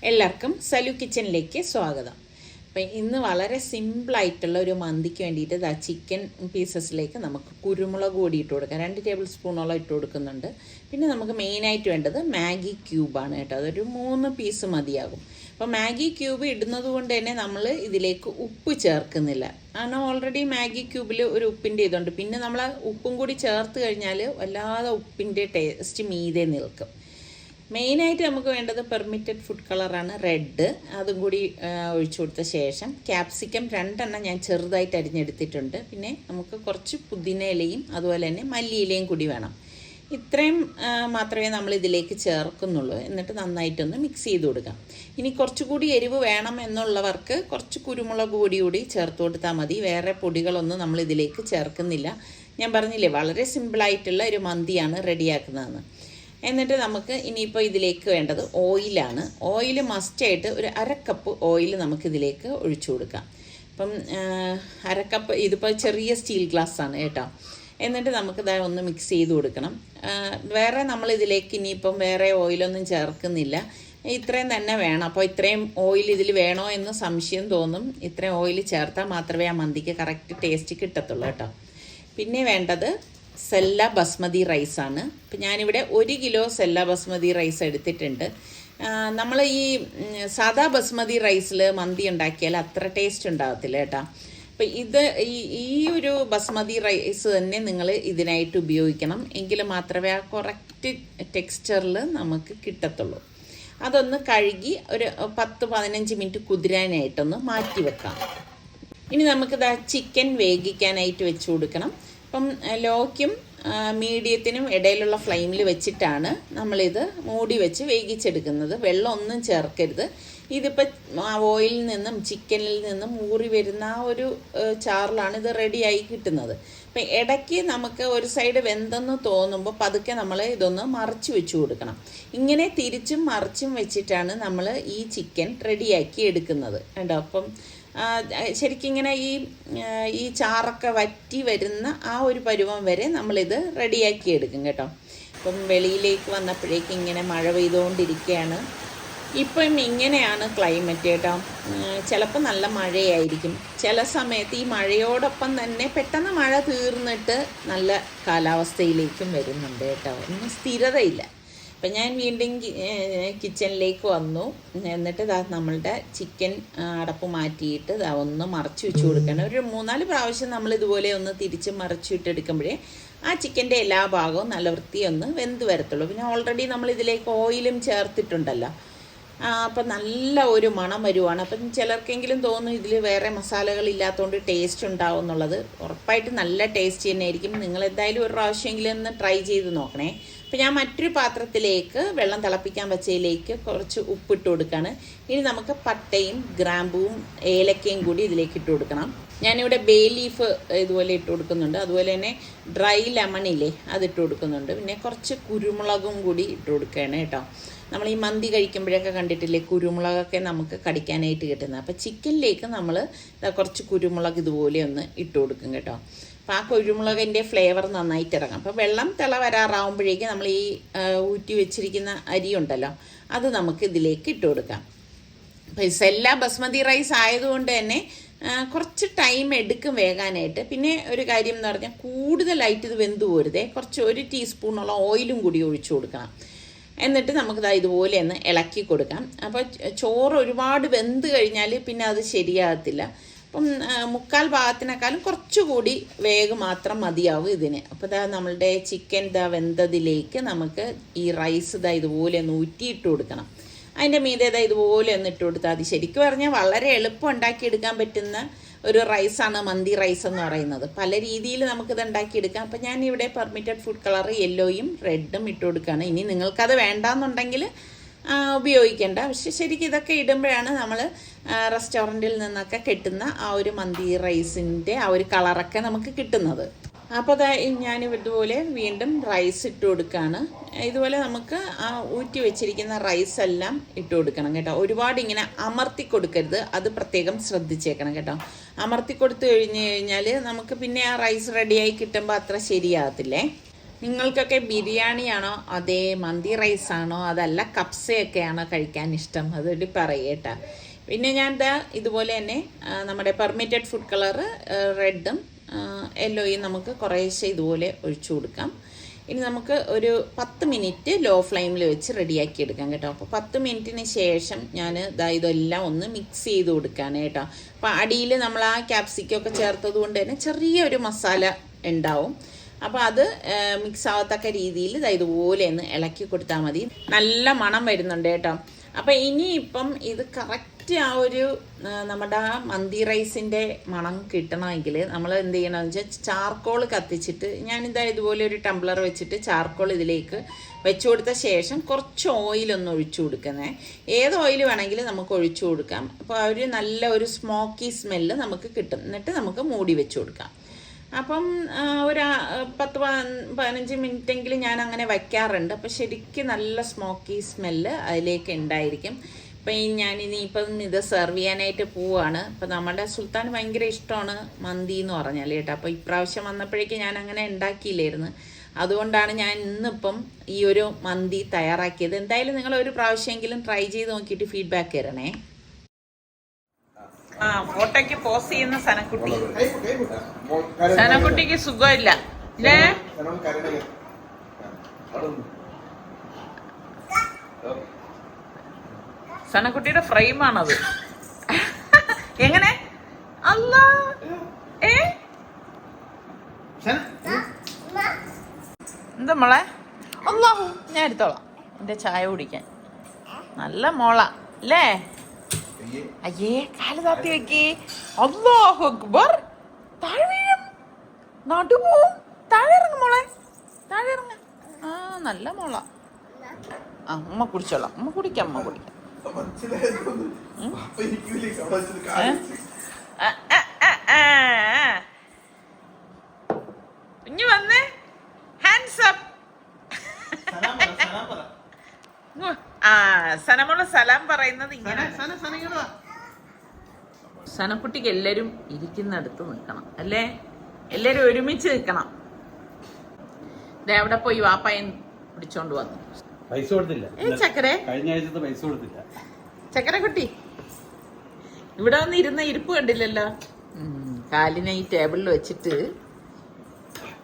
എല്ലാവർക്കും സലു കിച്ചണിലേക്ക് സ്വാഗതം. അപ്പം ഇന്ന് വളരെ സിമ്പിളായിട്ടുള്ള ഒരു മന്തിക്ക് വേണ്ടിയിട്ട് ചിക്കൻ പീസസിലേക്ക് നമുക്ക് കുരുമുളക് പൊടി ഇട്ട് കൊടുക്കാം. 2 ടേബിൾ സ്പൂണോളം ഇട്ട് കൊടുക്കുന്നുണ്ട്. പിന്നെ നമുക്ക് മെയിനായിട്ട് വേണ്ടത് മാഗി ക്യൂബാണ് കേട്ടോ. അതൊരു 3 പീസ് മതിയാകും. അപ്പോൾ മാഗി ക്യൂബ് ഇടുന്നത് കൊണ്ട് തന്നെ നമ്മൾ ഇതിലേക്ക് ഉപ്പ് ചേർക്കുന്നില്ല. കാരണം ഓൾറെഡി മാഗി ക്യൂബിൽ ഒരു ഉപ്പിൻ്റെ ഇതുണ്ട്. പിന്നെ നമ്മൾ ഉപ്പും കൂടി ചേർത്ത് കഴിഞ്ഞാൽ വല്ലാതെ ഉപ്പിൻ്റെ ടേസ്റ്റ് മീതെ നിൽക്കും. മെയിനായിട്ട് നമുക്ക് വേണ്ടത് പെർമിറ്റഡ് ഫുഡ് കളറാണ് റെഡ്. അതും കൂടി ഒഴിച്ചു കൊടുത്ത ശേഷം ക്യാപ്സിക്കം 2 എണ്ണം ഞാൻ ചെറുതായിട്ട് അരിഞ്ഞെടുത്തിട്ടുണ്ട്. പിന്നെ നമുക്ക് കുറച്ച് പുതിന ഇലയും അതുപോലെ തന്നെ മല്ലിയിലയും കൂടി വേണം. ഇത്രയും മാത്രമേ നമ്മൾ ഇതിലേക്ക് ചേർക്കുന്നുള്ളൂ. എന്നിട്ട് നന്നായിട്ടൊന്ന് മിക്സ് ചെയ്ത് കൊടുക്കാം. ഇനി കുറച്ചുകൂടി എരിവ് വേണം എന്നുള്ളവർക്ക് കുറച്ച് കുരുമുളക് പൊടി കൂടി ചേർത്ത് കൊടുത്താൽ മതി. വേറെ പൊടികളൊന്നും നമ്മൾ ഇതിലേക്ക് ചേർക്കുന്നില്ല. ഞാൻ പറഞ്ഞില്ലേ, വളരെ സിമ്പിളായിട്ടുള്ള ഒരു മന്തിയാണ് റെഡിയാക്കുന്നതെന്ന്. എന്നിട്ട് നമുക്ക് ഇനിയിപ്പോൾ ഇതിലേക്ക് വേണ്ടത് ഓയിലാണ്. ഓയിൽ മസ്റ്റായിട്ട് ഒരു 1/2 കപ്പ് ഓയിൽ നമുക്കിതിലേക്ക് ഒഴിച്ചു കൊടുക്കാം. അപ്പം 1/2 കപ്പ്, ഇതിപ്പോൾ ചെറിയ സ്റ്റീൽ ഗ്ലാസ്സാണ് കേട്ടോ. എന്നിട്ട് നമുക്കിത് ഒന്ന് മിക്സ് ചെയ്ത് കൊടുക്കണം. വേറെ നമ്മളിതിലേക്ക് ഇനിയിപ്പം വേറെ ഓയിലൊന്നും ചേർക്കുന്നില്ല. ഇത്രയും തന്നെ വേണം. അപ്പോൾ ഇത്രയും ഓയിൽ ഇതിൽ വേണോ എന്ന് സംശയം തോന്നും. ഇത്രയും ഓയിൽ ചേർത്താൽ മാത്രമേ ആ മന്തിക്ക് കറക്റ്റ് ടേസ്റ്റ് കിട്ടത്തുള്ളൂ കേട്ടോ. പിന്നെ വേണ്ടത് സെല്ല ബസ്മതി റൈസാണ്. ഇപ്പം ഞാനിവിടെ 1 കിലോ സെല്ല ബസ്മതി റൈസ് എടുത്തിട്ടുണ്ട്. നമ്മൾ ഈ സാദാ ബസ്മതി റൈസിൽ മന്തി ഉണ്ടാക്കിയാൽ അത്ര ടേസ്റ്റ് ഉണ്ടാകത്തില്ല കേട്ടോ. അപ്പം ഈ ഒരു ബസ്മതി റൈസ് തന്നെ നിങ്ങൾ ഇതിനായിട്ട് ഉപയോഗിക്കണം. എങ്കിൽ മാത്രമേ ആ കറക്റ്റ് ടെക്സ്ചറിൽ നമുക്ക് കിട്ടത്തുള്ളൂ. അതൊന്ന് കഴുകി ഒരു 10-15 മിനിറ്റ് കുതിരാനായിട്ടൊന്ന് മാറ്റി വെക്കാം. ഇനി നമുക്കിത് ചിക്കൻ വേവിക്കാനായിട്ട് വെച്ച് കൊടുക്കണം. അപ്പം ലോയ്ക്കും മീഡിയത്തിനും ഇടയിലുള്ള ഫ്ലെയിമിൽ വെച്ചിട്ടാണ് നമ്മളിത് മൂടി വെച്ച് വേവിച്ചെടുക്കുന്നത്. വെള്ളം ഒന്നും ചേർക്കരുത്. ഇതിപ്പോൾ ഓയിലിൽ നിന്നും ചിക്കനിൽ നിന്നും ഊറി വരുന്ന ആ ഒരു ചാറിലാണ് ഇത് റെഡിയായി കിട്ടുന്നത്. അപ്പം ഇടയ്ക്ക് നമുക്ക് ഒരു സൈഡ് വെന്തെന്ന് തോന്നുമ്പോൾ പതുക്കെ നമ്മൾ ഇതൊന്ന് മറിച്ച് വെച്ച് കൊടുക്കണം. ഇങ്ങനെ തിരിച്ചും മറിച്ചും വെച്ചിട്ടാണ് നമ്മൾ ഈ ചിക്കൻ റെഡിയാക്കി എടുക്കുന്നത് കേട്ടോ. അപ്പം ശരിക്കും ഇങ്ങനെ ഈ ചാറൊക്കെ വറ്റി വരുന്ന ആ ഒരു പരുവം വരെ നമ്മളിത് റെഡിയാക്കി എടുക്കും കേട്ടോ. ഇപ്പം വെളിയിലേക്ക് വന്നപ്പോഴേക്കും ഇങ്ങനെ മഴ പെയ്തുകൊണ്ടിരിക്കുകയാണ്. ഇപ്പം ഇങ്ങനെയാണ് ക്ലൈമറ്റ് കേട്ടോ. ചിലപ്പോൾ നല്ല മഴയായിരിക്കും. ചില സമയത്ത് ഈ മഴയോടൊപ്പം തന്നെ പെട്ടെന്ന് മഴ തീർന്നിട്ട് നല്ല കാലാവസ്ഥയിലേക്കും വരുന്നുണ്ട് കേട്ടോ. ഒന്നും സ്ഥിരതയില്ല. അപ്പം ഞാൻ വീണ്ടും കിച്ചണിലേക്ക് വന്നു. എന്നിട്ട് നമ്മളുടെ ചിക്കൻ അടപ്പ് മാറ്റിയിട്ട് ഒന്ന് മറച്ചു വെച്ച് കൊടുക്കണം. ഒരു 3-4 പ്രാവശ്യം നമ്മൾ ഇതുപോലെ ഒന്ന് തിരിച്ച് മറച്ചു ഇട്ടെടുക്കുമ്പോഴേ ആ ചിക്കൻ്റെ എല്ലാ ഭാഗവും നല്ല വൃത്തിയൊന്ന് വെന്ത് വരത്തുള്ളൂ. പിന്നെ ഓൾറെഡി നമ്മൾ ഇതിലേക്ക് ഓയിലും ചേർത്തിട്ടുണ്ടല്ലോ. അപ്പം നല്ല ഒരു മണം വരുവാണ്. അപ്പം ചിലർക്കെങ്കിലും തോന്നും ഇതിൽ വേറെ മസാലകളില്ലാത്തതുകൊണ്ട് ടേസ്റ്റ് ഉണ്ടാവും എന്നുള്ളത്. ഉറപ്പായിട്ട് നല്ല ടേസ്റ്റ് തന്നെ ആയിരിക്കും. നിങ്ങൾ എന്തായാലും ഒരു പ്രാവശ്യമെങ്കിലും ഒന്ന് ട്രൈ ചെയ്ത് നോക്കണേ. അപ്പം ഞാൻ മറ്റൊരു പാത്രത്തിലേക്ക് വെള്ളം തിളപ്പിക്കാൻ വെച്ചതിലേക്ക് കുറച്ച് ഉപ്പിട്ട് കൊടുക്കുകയാണ്. ഇനി നമുക്ക് പട്ടയും ഗ്രാമ്പുവും ഏലക്കയും കൂടി ഇതിലേക്ക് ഇട്ട് കൊടുക്കണം. ഞാനിവിടെ ബേ ലീഫ് ഇതുപോലെ ഇട്ട് കൊടുക്കുന്നുണ്ട്. അതുപോലെ തന്നെ ഡ്രൈ ലെമണില്ലേ, അതിട്ട് കൊടുക്കുന്നുണ്ട്. പിന്നെ കുറച്ച് കുരുമുളകും കൂടി ഇട്ട് കൊടുക്കുകയാണ് കേട്ടോ. നമ്മൾ ഈ മന്തി കഴിക്കുമ്പോഴൊക്കെ കണ്ടിട്ടില്ലേ, കുരുമുളകൊക്കെ നമുക്ക് കടിക്കാനായിട്ട് കിട്ടുന്നത്. അപ്പോൾ ചിക്കനിലേക്ക് നമ്മൾ കുറച്ച് കുരുമുളക് ഇതുപോലെ ഒന്ന് ഇട്ട് കൊടുക്കും കേട്ടോ. അപ്പോൾ ആ കുരുമുളകിൻ്റെ ഫ്ലേവർ നന്നായിട്ട് ഇറങ്ങും. അപ്പോൾ വെള്ളം വരാറാവുമ്പോഴേക്കും നമ്മൾ ഈ ഊറ്റി വെച്ചിരിക്കുന്ന അരി ഉണ്ടല്ലോ, അത് നമുക്ക് ഇതിലേക്ക് ഇട്ട് കൊടുക്കാം. അപ്പോൾ സെല്ല ബസ്മതി റൈസ് ആയതുകൊണ്ട് തന്നെ കുറച്ച് ടൈം എടുക്കും വേകാനായിട്ട്. പിന്നെ ഒരു കാര്യം എന്ന് പറഞ്ഞാൽ കൂടുതലായിട്ട് ഇത് വെന്ത് പോരുതേ. കുറച്ച് 1 ടീസ്പൂണോളം ഓയിലും കൂടി ഒഴിച്ചു കൊടുക്കണം. എന്നിട്ട് നമുക്കിത് ഇതുപോലെ ഒന്ന് ഇളക്കി കൊടുക്കാം. അപ്പോൾ ചോറ് ഒരുപാട് വെന്ത് കഴിഞ്ഞാൽ പിന്നെ അത് ശരിയാകത്തില്ല. അപ്പം 3/4 ഭാഗത്തിനേക്കാളും കുറച്ചുകൂടി വേഗ് മാത്രം മതിയാവും ഇതിന്. അപ്പോൾ നമ്മളുടെ ചിക്കൻ വെന്തതിലേക്ക് നമുക്ക് ഈ റൈസ് ഇതുപോലെ ഒന്ന് ഊറ്റിയിട്ട് കൊടുക്കണം. അതിൻ്റെ മീതെ ഇതുപോലെ ഒന്ന് ഇട്ട് കൊടുത്താൽ മതി. ശരിക്കും പറഞ്ഞാൽ വളരെ എളുപ്പം ഉണ്ടാക്കിയെടുക്കാൻ പറ്റുന്ന ഒരു റൈസാണ് മന്തി റൈസ് എന്ന് പറയുന്നത്. പല രീതിയിൽ നമുക്കിത് ഉണ്ടാക്കിയെടുക്കാം. അപ്പം ഞാനിവിടെ പെർമിറ്റഡ് ഫുഡ് കളർ യെല്ലോയും റെഡും ഇട്ട് കൊടുക്കുകയാണ്. ഇനി നിങ്ങൾക്കത് വേണ്ടാന്നുണ്ടെങ്കിൽ ഉപയോഗിക്കേണ്ട. പക്ഷെ ശരിക്കും ഇതൊക്കെ ഇടുമ്പോഴാണ് നമ്മൾ റെസ്റ്റോറൻറ്റിൽ നിന്നൊക്കെ കിട്ടുന്ന ആ ഒരു മന്തി റൈസിൻ്റെ ആ ഒരു കളറൊക്കെ നമുക്ക് കിട്ടുന്നത്. അപ്പോൾ ഞാൻ ഇതുപോലെ വീണ്ടും റൈസ് ഇട്ട് കൊടുക്കുകയാണ്. ഇതുപോലെ നമുക്ക് ആ ഊറ്റി വെച്ചിരിക്കുന്ന റൈസെല്ലാം ഇട്ട് കൊടുക്കണം കേട്ടോ. ഒരുപാട് ഇങ്ങനെ അമർത്തി കൊടുക്കരുത്, അത് പ്രത്യേകം ശ്രദ്ധിച്ചേക്കണം കേട്ടോ. അമർത്തി കൊടുത്തു കഴിഞ്ഞാൽ നമുക്ക് പിന്നെ ആ റൈസ് റെഡിയായി കിട്ടുമ്പോൾ അത്ര ശരിയാകത്തില്ലേ. നിങ്ങൾക്കൊക്കെ ബിരിയാണിയാണോ അതേ മന്തി റൈസാണോ അതല്ല കപ്സയൊക്കെയാണോ കഴിക്കാൻ ഇഷ്ടം? അതൊരു പറയേട്ടാ. പിന്നെ ഞാൻ ഇതുപോലെ തന്നെ നമ്മുടെ പെർമിറ്റഡ് ഫുഡ് കളറ് റെഡും യെല്ലോയും നമുക്ക് കുറേശ്ശെ ഇതുപോലെ ഒഴിച്ചു കൊടുക്കാം. ഇനി നമുക്ക് ഒരു 10 മിനിറ്റ് ലോ ഫ്ലെയിമിൽ വെച്ച് റെഡിയാക്കി എടുക്കാം കേട്ടോ. അപ്പോൾ 10 മിനിറ്റിന് ശേഷം ഞാൻ ഇതെല്ലാം ഒന്ന് മിക്സ് ചെയ്ത് കൊടുക്കുകയാണ് കേട്ടോ. അപ്പോൾ അടിയിൽ നമ്മൾ ആ ക്യാപ്സിക്കൊക്കെ ചേർത്തത് കൊണ്ട് തന്നെ ചെറിയൊരു മസാല ഉണ്ടാവും. അപ്പോൾ അത് മിക്സ് ആവത്തക്ക രീതിയിൽ ഇതുപോലെ ഒന്ന് ഇളക്കി കൊടുത്താൽ മതി. നല്ല മണം വരുന്നുണ്ട് കേട്ടോ. അപ്പോൾ ഇനിയിപ്പം ഇത് കറക്റ്റ് ആ ഒരു നമ്മുടെ ആ മന്തി റൈസിൻ്റെ മണം കിട്ടണമെങ്കിൽ നമ്മൾ എന്ത് ചെയ്യണമെന്ന് വെച്ചാൽ ചാർക്കോൾ കത്തിച്ചിട്ട് ഇതുപോലെ ഒരു ടംബ്ലർ വെച്ചിട്ട് ചാർക്കോൾ ഇതിലേക്ക് വെച്ച് കൊടുത്ത ശേഷം കുറച്ച് ഓയിലൊന്ന് ഒഴിച്ചു കൊടുക്കുന്നത്. ഏത് ഓയിൽ വേണമെങ്കിലും നമുക്ക് ഒഴിച്ചു കൊടുക്കാം. അപ്പോൾ ഒരു നല്ല ഒരു സ്മോക്കി സ്മെല്ല് നമുക്ക് കിട്ടും. എന്നിട്ട് നമുക്ക് മൂടി വെച്ച് കൊടുക്കാം. അപ്പം ഒരു 10-15 മിനിറ്റെങ്കിലും ഞാൻ അങ്ങനെ വയ്ക്കാറുണ്ട്. അപ്പം ശരിക്കും നല്ല സ്മോക്കി സ്മെല്ല് അതിലേക്ക് ഉണ്ടായിരിക്കും. അപ്പം ഞാനിനിയിപ്പം ഇത് സെർവ് ചെയ്യാനായിട്ട് പോവുകയാണ്. അപ്പം നമ്മുടെ സുൽത്താൻ ഭയങ്കര ഇഷ്ടമാണ് മന്തി എന്ന് പറഞ്ഞാൽ കേട്ടോ. അപ്പോൾ ഇപ്രാവശ്യം വന്നപ്പോഴേക്കും ഞാൻ അങ്ങനെ ഉണ്ടാക്കിയില്ലായിരുന്നു. അതുകൊണ്ടാണ് ഞാൻ ഇന്നിപ്പം ഈ ഒരു മന്തി തയ്യാറാക്കിയത്. എന്തായാലും നിങ്ങൾ ഒരു പ്രാവശ്യമെങ്കിലും ട്രൈ ചെയ്ത് നോക്കിയിട്ട് ഫീഡ്ബാക്ക് തരണേ. ഫോട്ടോയ്ക്ക് പോസ്റ്റ് ചെയ്യുന്ന സനക്കുട്ടിക്ക് സുഖമില്ല അല്ലേ? സനക്കുട്ടിയുടെ ഫ്രെയിമാണത്. എങ്ങനെ അല്ല എന്താ മോളെ? അല്ലാഹു ഞാൻ എടുത്തോളാം എന്റെ ചായ കുടിക്കാൻ. നല്ല മോള അല്ലേ? അയ്യേ കാല് താത്തി വെക്കേ. അല്ലാഹു അക്ബർ. താഴെ വീഴും, നടുപോവും. താഴെ ഇറങ്ങും മോളെ, താഴെ ഇറങ്ങ. നല്ല മോള. ഉമ്മ കുടിച്ചോളാം. ഉമ്മ കുടിക്കാം. ഇനി വന്നേ. Hands up. സനമോള് സലാം പറയുന്നത് ഇങ്ങനെ. സനക്കുട്ടിക്ക് എല്ലാരും ഇരിക്കുന്നിടത്ത് നിൽക്കണം അല്ലേ? എല്ലാരും ഒരുമിച്ച് നിൽക്കണം. എവിടെ പോയി വാപ്പായൻ പിടിച്ചോണ്ട് വന്നു. പൈസ കൊടുത്തില്ല. ചക്കരെ കഴിഞ്ഞ ആഴ്ചത്തെ പൈസ കൊടുത്തില്ല. ചക്കര കുട്ടി ഇവിടെ വന്ന് ഇരുന്ന ഇരിപ്പ് കണ്ടില്ലല്ലോ. കാലിനെ ഈ ടേബിളിൽ വെച്ചിട്ട്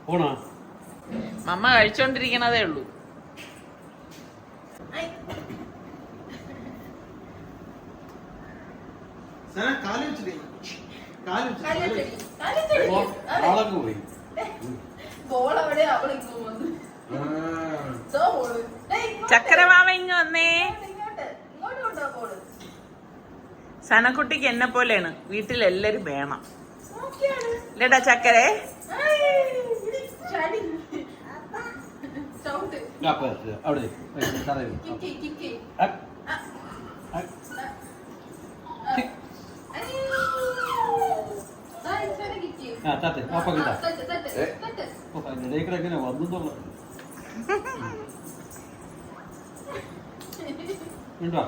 പോണോ? മമ്മ കഴിച്ചോണ്ടിരിക്കണതേ ഉള്ളൂ. ചക്കരമാവ ഇങ്ങ് വന്നേ. സനക്കുട്ടിക്ക് എന്നെ പോലെയാണ്, വീട്ടിലെല്ലാരും വേണം ലേടാ ചക്കരെ. എങ്ങനെ വന്നു ഉണ്ടോ?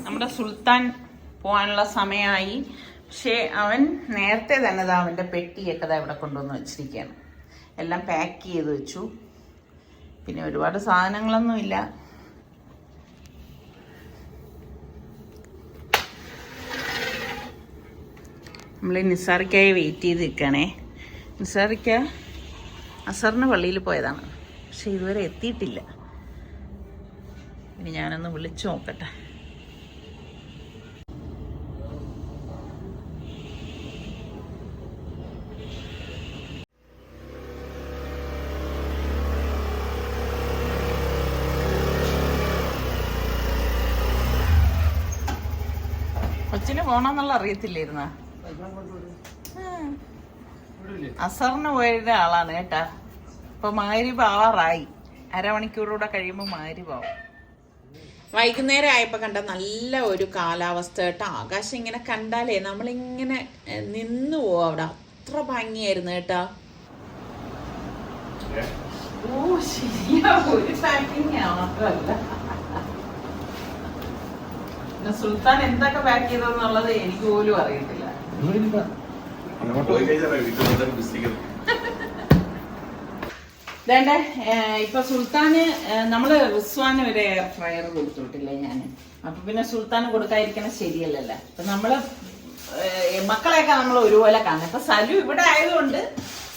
നമ്മുടെ സുൽത്താൻ പോകാനുള്ള സമയമായി. പക്ഷേ അവൻ നേരത്തെ തന്നെ അവൻ്റെ പെട്ടിയൊക്കെ ഇവിടെ കൊണ്ടുവന്ന് വെച്ചിരിക്കുകയാണ്. എല്ലാം പാക്ക് ചെയ്ത് വെച്ചു. പിന്നെ ഒരുപാട് സാധനങ്ങളൊന്നുമില്ല. നമ്മൾ നിസാറിക്കായി വെയിറ്റ് ചെയ്ത് നിൽക്കണേ. നിസാറിക്ക അസറിന് പള്ളിയിൽ പോയതാണ്, പക്ഷെ ഇതുവരെ എത്തിയിട്ടില്ല. ഇനി ഞാനൊന്ന് വിളിച്ചു നോക്കട്ടെ. കൊച്ചിന് പോണമെന്നുള്ള അറിയത്തില്ലായിരുന്ന? അസറിന് പോയുടെ ആളാണ് കേട്ടാ. ഇപ്പൊ മാരിബ് ആവാറായി. അരമണിക്കൂറൂടെ കഴിയുമ്പോൾ മാരിബ് ആവും. വൈകുന്നേരം ആയപ്പോ കണ്ട നല്ല ഒരു കാലാവസ്ഥ കേട്ടോ. ആകാശം ഇങ്ങനെ കണ്ടാലേ നമ്മളിങ്ങനെ നിന്നു പോവും അവിടെ. അത്ര ഭംഗിയായിരുന്നു കേട്ടാ. ഓ ശരിയാ, ഒരു പാക്കിങ് മാത്രല്ല. പിന്നെ സുൽത്താൻ എന്തൊക്കെ പാക്ക് ചെയ്തെന്നുള്ളത് എനിക്ക് പോലും അറിയത്തില്ല. വേണ്ടേ ഇപ്പൊ സുൽത്താന് നമ്മള് റിസ്വാന് ഒരു എയർ ഫ്രയർ കൊടുത്തുവിട്ടില്ലേ ഞാന്. അപ്പൊ പിന്നെ സുൽത്താന് കൊടുക്കാതിരിക്കണ ശരിയല്ലല്ലോ. അപ്പൊ നമ്മള് മക്കളെയൊക്കെ നമ്മൾ ഒരുപോലെ കാണും. ഇപ്പൊ സലു ഇവിടെ ആയതുകൊണ്ട്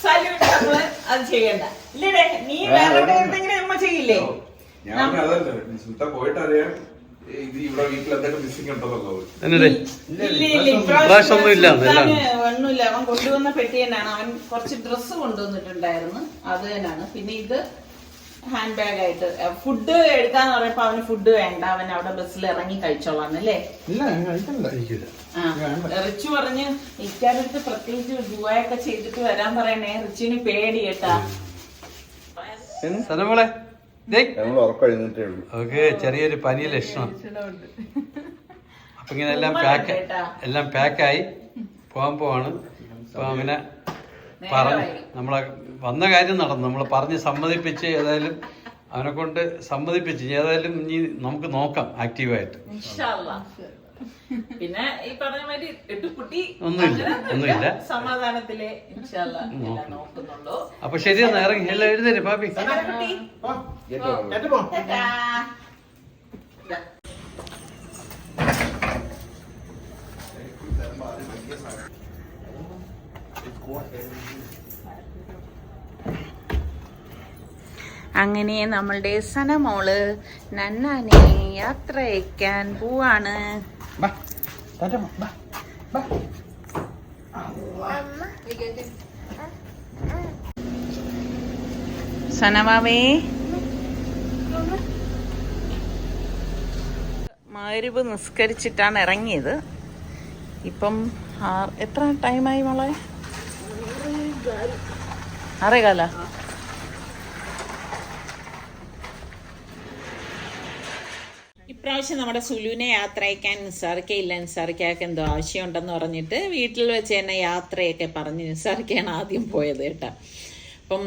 സലു നമ്മള് അത് ചെയ്യണ്ട. ഇല്ലേ, നീ വേറെ എവിടെ എന്തെങ്കിലും അമ്മ ചെയ്യില്ലേ? ഒന്നുമില്ല, അവൻ കൊണ്ടുവന്ന പെട്ടി തന്നെയാണ്. അവൻ കുറച്ച് ഡ്രസ്സ് കൊണ്ടുവന്നിട്ടുണ്ടായിരുന്നു, അത് തന്നെയാണ്. പിന്നെ ഇത് ഹാൻഡ് ബാഗ് ആയിട്ട് ഫുഡ് എടുക്കാന്ന് പറയുമ്പോ അവന് ഫുഡ് വേണ്ട, അവൻ അവിടെ ബസ്സിൽ ഇറങ്ങി കഴിച്ചോളാം അല്ലേ. റിച്ചു പറഞ്ഞ് ഇക്കാലത്ത് പ്രത്യേകിച്ച് ദുആയൊക്കെ ചെയ്തിട്ട് വരാൻ പറയണേ. റിച്ചുവിന് പേടി കേട്ടാ. ചെറിയൊരു പനി ലക്ഷണം. അപ്പൊ ഇങ്ങനെ എല്ലാം പാക്കായി പോകാൻ പോവാണ്. അപ്പൊ അവനെ പറഞ്ഞു, നമ്മളെ വന്ന കാര്യം നടന്നു. നമ്മളെ പറഞ്ഞ് സമ്മതിപ്പിച്ച് ഏതായാലും അവനെ കൊണ്ട് സമ്മതിപ്പിച്ച് ഏതായാലും ഇനി നമുക്ക് നോക്കാം ആക്റ്റീവായിട്ട്. പിന്നെ ഈ പറഞ്ഞ മാതിരി എട്ടുകുട്ടി ഒന്നുമില്ല, സമാധാനത്തിലെ നോക്കുന്നുള്ളൂ. അപ്പൊ ശരിയെന്നാ ഇറങ്ങി എല്ലാം എഴുതല്ലേ പാപ്പി. അങ്ങനെ നമ്മളുടെ സനമോള് നന്നാനെ യാത്ര അയക്കാൻ പോവാണ്. സനമാവേ, മഗ്‌രിബ് നിസ്കരിച്ചിട്ടാണ് ഇറങ്ങിയത്. ഇപ്പം എത്ര ടൈമായി മോളെ? 6:15. ഇപ്രാവശ്യം നമ്മുടെ സുലുവിനെ യാത്ര അയക്കാൻ നിസാർക്കയില്ല. നിസാർക്കയൊക്കെ എന്തോ ആവശ്യമുണ്ടെന്ന് പറഞ്ഞിട്ട് വീട്ടിൽ വെച്ച് തന്നെ യാത്രയൊക്കെ പറഞ്ഞ് നിസാർക്കയാണ് ആദ്യം പോയത് കേട്ടോ. അപ്പം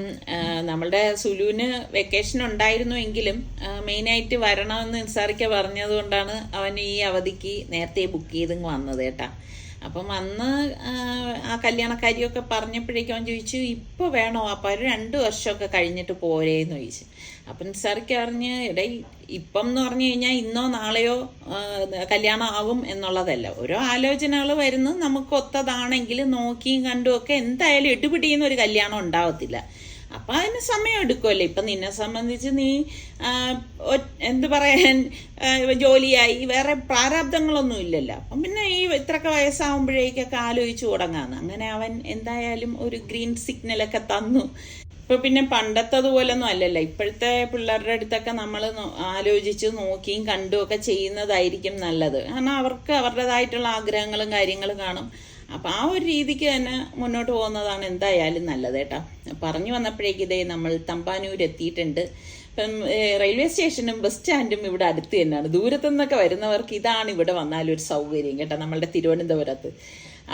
നമ്മളുടെ സുലുവിന് വെക്കേഷൻ ഉണ്ടായിരുന്നുവെങ്കിലും മെയിനായിട്ട് വരണമെന്ന് നിസാർക്ക പറഞ്ഞത് കൊണ്ടാണ് അവൻ ഈ അവധിക്ക് നേരത്തെ ബുക്ക് ചെയ്തിങ്ങ് വന്നത് കേട്ടോ. അപ്പം അന്ന് ആ കല്യാണക്കാരിയൊക്കെ പറഞ്ഞപ്പോഴേക്കും അവൻ ചോദിച്ചു, ഇപ്പോൾ വേണോ അപ്പം ഒരു 2 വർഷമൊക്കെ കഴിഞ്ഞിട്ട് പോരേന്ന് ചോദിച്ചു. അപ്പം നിസാർക്ക് പറഞ്ഞ് ഇടയിൽ ഇപ്പം എന്ന് പറഞ്ഞു കഴിഞ്ഞാൽ ഇന്നോ നാളെയോ കല്യാണം ആകും എന്നുള്ളതല്ല. ഓരോ ആലോചനകൾ വരുന്നു, നമുക്ക് ഒത്തതാണെങ്കിൽ നോക്കിയും കണ്ടുമൊക്കെ എന്തായാലും ഇട്ടുപിടിയുന്ന ഒരു കല്യാണം ഉണ്ടാവത്തില്ല. അപ്പം അതിന് സമയം എടുക്കുമല്ലേ. ഇപ്പം നിന്നെ സംബന്ധിച്ച് നീ എന്ത് പറയാൻ, ജോലിയായി വേറെ പ്രാരാബ്ദങ്ങളൊന്നും ഇല്ലല്ലോ. അപ്പം പിന്നെ ഈ ഇത്രയൊക്കെ വയസ്സാകുമ്പോഴേക്കൊക്കെ ആലോചിച്ച് തുടങ്ങാന്ന്. അങ്ങനെ അവൻ എന്തായാലും ഒരു ഗ്രീൻ സിഗ്നലൊക്കെ തന്നു. ഇപ്പൊ പിന്നെ പണ്ടത്തതുപോലൊന്നും അല്ലല്ലോ. ഇപ്പോഴത്തെ പിള്ളേരുടെ അടുത്തൊക്കെ നമ്മൾ ആലോചിച്ച് നോക്കിയും കണ്ടും ഒക്കെ ചെയ്യുന്നതായിരിക്കും നല്ലത്. കാരണം അവർക്ക് അവരുടേതായിട്ടുള്ള ആഗ്രഹങ്ങളും കാര്യങ്ങളും കാണും. അപ്പം ആ ഒരു രീതിക്ക് തന്നെ മുന്നോട്ട് പോകുന്നതാണ് എന്തായാലും നല്ലത് കേട്ടോ. പറഞ്ഞു വന്നപ്പോഴേക്ക് ഇതേ നമ്മൾ തമ്പാനൂർ എത്തിയിട്ടുണ്ട്. ഇപ്പം റെയിൽവേ സ്റ്റേഷനും ബസ് സ്റ്റാൻഡും ഇവിടെ അടുത്ത് തന്നെയാണ്. ദൂരത്തു നിന്നൊക്കെ വരുന്നവർക്ക് ഇതാണ് ഇവിടെ വന്നാലൊരു സൗകര്യം കേട്ടോ, നമ്മളുടെ തിരുവനന്തപുരത്ത്.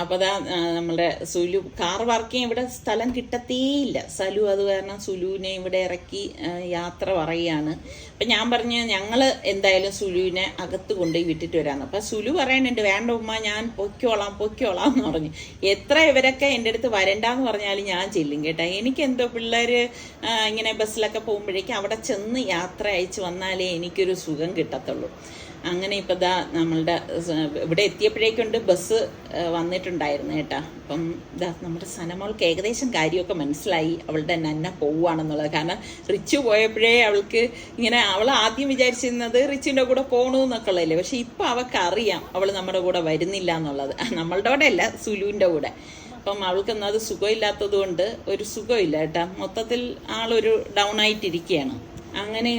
അപ്പോൾ അതാ നമ്മളുടെ സുലു കാർ പാർക്ക് ചെയ്യാൻ ഇവിടെ സ്ഥലം കിട്ടത്തേയില്ല. സലു അത് കാരണം സുലുവിനെ ഇവിടെ ഇറക്കി യാത്ര പറയുകയാണ്. അപ്പം ഞാൻ പറഞ്ഞ് ഞങ്ങൾ എന്തായാലും സുലുവിനെ അകത്ത് കൊണ്ടുപോയി വിട്ടിട്ട് വരാമെന്ന്. അപ്പം സുലു പറയുന്നുണ്ട്, വേണ്ട ഉമ്മ ഞാൻ പൊയ്ക്കോളാം എന്ന് പറഞ്ഞു. എത്ര ഇവരൊക്കെ എൻ്റെ അടുത്ത് വരണ്ടെന്ന് പറഞ്ഞാലും ഞാൻ ചെല്ലും കേട്ടോ. എനിക്കെന്തോ പിള്ളേർ ഇങ്ങനെ ബസ്സിലൊക്കെ പോകുമ്പോഴേക്കും അവിടെ ചെന്ന് യാത്ര അയച്ച് വന്നാലേ എനിക്കൊരു സുഖം കിട്ടത്തുള്ളൂ. അങ്ങനെ ഇപ്പം ഇതാ നമ്മളുടെ ഇവിടെ എത്തിയപ്പോഴേക്കുണ്ട് ബസ് വന്നിട്ടുണ്ടായിരുന്നു കേട്ടോ. അപ്പം ഇതാ നമ്മുടെ സനമോൾക്ക് ഏകദേശം കാര്യമൊക്കെ മനസ്സിലായി, അവളുടെ നന്ന പോവുകയാണെന്നുള്ളത്. കാരണം റിച്ചു പോയപ്പോഴേ അവൾക്ക് ഇങ്ങനെ, അവൾ ആദ്യം വിചാരിച്ചിരുന്നത് റിച്ചുവിൻ്റെ കൂടെ പോകണമെന്നൊക്കെ ഉള്ളതല്ലേ. പക്ഷെ ഇപ്പം അവൾക്ക് അറിയാം അവൾ നമ്മുടെ കൂടെ വരുന്നില്ല എന്നുള്ളത്. നമ്മളുടെ കൂടെ അല്ല, സുലുവിൻ്റെ കൂടെ. അപ്പം അവൾക്കൊന്നും അത് സുഖമില്ലാത്തത് കൊണ്ട് ഒരു സുഖമില്ല കേട്ടോ. മൊത്തത്തിൽ ആളൊരു ഡൗൺ ആയിട്ടിരിക്കുകയാണ്. അങ്ങനെ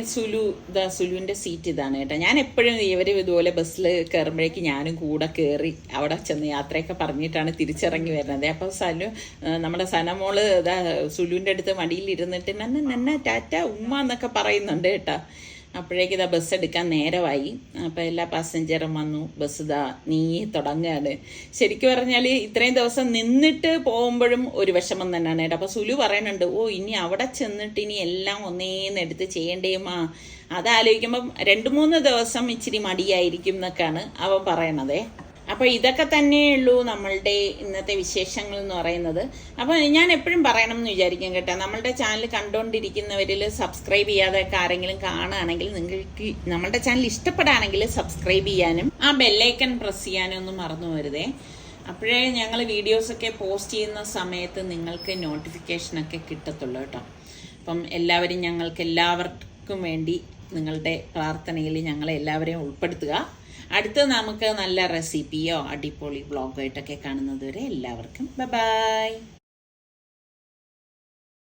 സുലുവിൻ്റെ സീറ്റ് ഇതാണ് കേട്ടോ. ഞാൻ എപ്പോഴും ഇവർ ഇതുപോലെ ബസ്സിൽ കയറുമ്പോഴേക്ക് ഞാനും കൂടെ കയറി അവിടെ ചെന്ന് യാത്രയൊക്കെ പറഞ്ഞിട്ടാണ് തിരിച്ചിറങ്ങി വരുന്നത്. അപ്പോൾ നമ്മുടെ സനമോള് സുലുവിൻ്റെ അടുത്ത് മടിയിലിരുന്നിട്ട് നന്ന ടാറ്റ ഉമ്മ എന്നൊക്കെ പറയുന്നുണ്ട് കേട്ടോ. അപ്പോഴേക്ക് ഇതാ ബസ് എടുക്കാൻ നേരമായി. അപ്പോൾ എല്ലാ പാസഞ്ചറും വന്നു, ബസ് ഇതാ നീങ്ങി തുടങ്ങുകയാണ്. ശരിക്കും പറഞ്ഞാൽ ഇത്രയും ദിവസം നിന്നിട്ട് പോകുമ്പോഴും ഒരു വിഷമം തന്നെയാണ് കേട്ടോ. അപ്പോൾ സുലു പറയുന്നുണ്ട്, ഇനി അവിടെ ചെന്നിട്ട് ഇനി എല്ലാം ഒന്നേന്ന് എടുത്ത് ചെയ്യേണ്ടേമാ, അതാലോചിക്കുമ്പം 2-3 ദിവസം ഇച്ചിരി മടിയായിരിക്കും എന്നൊക്കെയാണ് അവൻ പറയണതേ. അപ്പോൾ ഇതൊക്കെ തന്നെയുള്ളൂ നമ്മളുടെ ഇന്നത്തെ വിശേഷങ്ങൾ എന്ന് പറയുന്നത്. അപ്പോൾ ഞാൻ എപ്പോഴും പറയണം എന്ന് വിചാരിക്കും കേട്ടോ, നമ്മളുടെ ചാനൽ കണ്ടുകൊണ്ടിരിക്കുന്നവരിൽ സബ്സ്ക്രൈബ് ചെയ്യാതൊക്കെ ആരെങ്കിലും കാണുകയാണെങ്കിൽ നിങ്ങൾക്ക് നമ്മളുടെ ചാനൽ ഇഷ്ടപ്പെടുകയാണെങ്കിൽ സബ്സ്ക്രൈബ് ചെയ്യാനും ആ ബെല്ലൈക്കൺ പ്രസ് ചെയ്യാനും ഒന്നും മറന്നു വരുതേ. അപ്പോഴേ ഞങ്ങൾ വീഡിയോസൊക്കെ പോസ്റ്റ് ചെയ്യുന്ന സമയത്ത് നിങ്ങൾക്ക് നോട്ടിഫിക്കേഷനൊക്കെ കിട്ടത്തുള്ളൂ കേട്ടോ. അപ്പം എല്ലാവരും ഞങ്ങൾക്ക് എല്ലാവർക്കും വേണ്ടി നിങ്ങളുടെ പ്രാർത്ഥനയിൽ ഞങ്ങളെ എല്ലാവരെയും ഉൾപ്പെടുത്തുക. അടുത്ത് നമുക്ക് നല്ല റെസിപ്പിയോ അടിപൊളി വ്ളോഗായിട്ടൊക്കെ കാണുന്നത് വരെ എല്ലാവർക്കും ബൈ.